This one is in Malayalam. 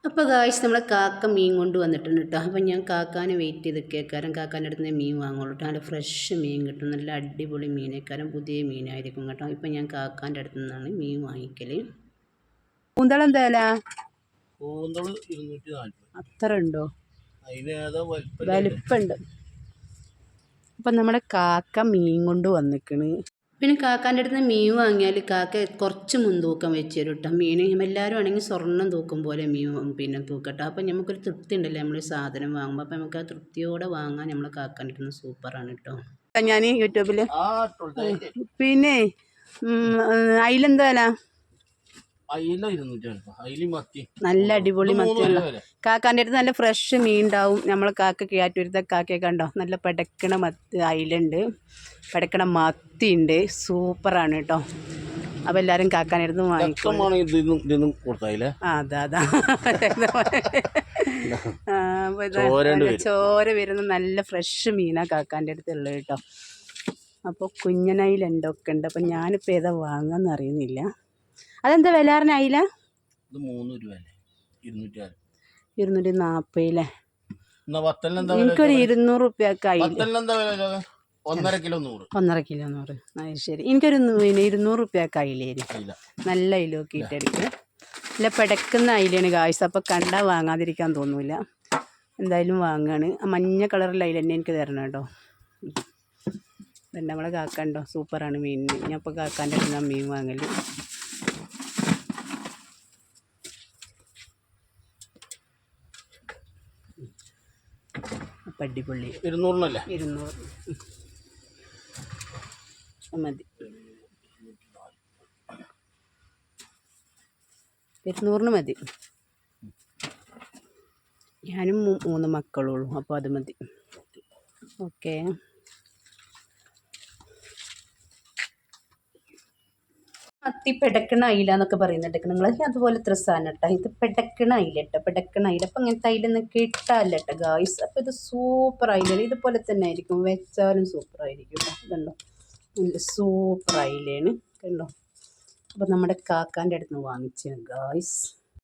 അപ്പോൾ ഗായ്സ് നമ്മളെ കാക്ക മീൻ കൊണ്ട് വന്നിട്ടുണ്ട് കേട്ടോ. അപ്പോൾ ഞാൻ കാക്കാനെ വെയിറ്റ് ചെയ്ത് കേൾക്കാരം കാക്കാൻ്റെ അടുത്ത് നിന്ന് മീൻ വാങ്ങുള്ളൂ കേട്ടോ. നല്ല ഫ്രഷ് മീൻ കിട്ടും, നല്ല അടിപൊളി മീനേക്കാരം, പുതിയ മീനായിരിക്കും കേട്ടോ. ഇപ്പം ഞാൻ കാക്കാൻ്റെ അടുത്ത് നിന്നാണ് മീൻ വാങ്ങിക്കൽ. കൂന്തളം എന്തായാല അത്ര ഉണ്ടോ? വലിപ്പുണ്ട്. അപ്പം നമ്മുടെ കാക്ക മീൻ കൊണ്ട് വന്നിക്കണ്. പിന്നെ കാക്കാൻ്റെ അടുത്ത് നിന്ന് മീൻ വാങ്ങിയാൽ കാക്ക കുറച്ച് മുൻതൂക്കം വെച്ച് തരും കേട്ടോ. മീൻ എല്ലാവരും ആണെങ്കിൽ സ്വർണ്ണം തൂക്കും പോലെ മീൻ പിന്നെ തൂക്കട്ടോ. അപ്പം നമുക്കൊരു തൃപ്തി ഉണ്ടല്ലോ നമ്മൾ സാധനം വാങ്ങുമ്പോൾ. അപ്പം നമുക്ക് ആ തൃപ്തിയോടെ വാങ്ങാൻ നമ്മളെ കാക്കാൻ്റെ അടുത്ത് നിന്ന് സൂപ്പറാണ് കേട്ടോ. ഞാൻ യൂട്യൂബിൽ പിന്നെ അതിലെന്താ നല്ല അടിപൊളി മത്തിയല്ല കാക്കാൻ്റെ അടുത്ത്. നല്ല ഫ്രഷ് മീൻ ഉണ്ടാവും. നമ്മളെ കാക്ക കിയാറ്റൂരത്തെ കാക്കയൊക്കെ ഉണ്ടോ, നല്ല പടക്കണ അയിലുണ്ട്, പടക്കണ മത്തി ഉണ്ട്, സൂപ്പറാണ് കേട്ടോ. അപ്പോൾ എല്ലാവരും കാക്കാൻ്റെ അടുത്ത് വാങ്ങിക്കും. അതാ ചോര വരുന്ന നല്ല ഫ്രഷ് മീനാണ് കാക്കാൻ്റെ അടുത്തുള്ളത് കേട്ടോ. അപ്പോൾ കുഞ്ഞനയിലുണ്ടൊക്കെ ഉണ്ട്. അപ്പം ഞാനിപ്പോൾ ഏതാ വാങ്ങാന്ന് അറിയുന്നില്ല. അതെന്താ വില പറഞ്ഞ അയില? 240 എനിക്കൊരു 200 റുപ്യക്ക് അയില. 1.5 കിലോ 100. ശരി, എനിക്കൊരു 200 റുപ്യക്ക് അയിലേരി. നല്ല അയിലൊക്കെ ഇട്ടെടുക്കുക. നല്ല പിടക്കുന്ന അയിലാണ് കാഴ്ച. അപ്പോൾ കണ്ടാൽ വാങ്ങാതിരിക്കാൻ തോന്നൂല. എന്തായാലും വാങ്ങാണ്. ആ മഞ്ഞ കളറിൽ അയില തന്നെ എനിക്ക് തരണം കേട്ടോ. പിന്നെ നമ്മളെ കാക്കണ്ടോ, സൂപ്പറാണ് മീനിന്. ഞാൻ ഇപ്പോൾ കാക്കാൻ്റെ അടുത്ത് മീൻ വാങ്ങൽ. അടിപൊളി. 200 മതി. 200 മതി. ഞാനും 3 മക്കളുള്ളൂ, അപ്പോൾ അത് മതി. ഓക്കെ. മത്തി പെടക്കണ അയില എന്നൊക്കെ പറയുന്നുണ്ട് നിങ്ങൾ. അതുപോലെ ഇത്ര സാധനം കേട്ടോ. ഇത് പെടക്കണ അയില കേട്ടോ, പെടക്കണ അയില. അപ്പം അങ്ങനത്തെ അയിലൊന്നും കിട്ടാല്ല കേട്ടോ ഗായ്സ്. അപ്പോൾ ഇത് സൂപ്പർ അയിലാണ്. ഇതുപോലെ തന്നെ ആയിരിക്കും, വെച്ചാലും സൂപ്പറായിരിക്കും കേട്ടോ. ഇതുണ്ടോ, നല്ല സൂപ്പർ അയിലാണ് കണ്ടോ. അപ്പോൾ നമ്മുടെ കാക്കാൻ്റെ അടുത്ത് നിന്ന് വാങ്ങിച്ചാണ് ഗായ്സ്.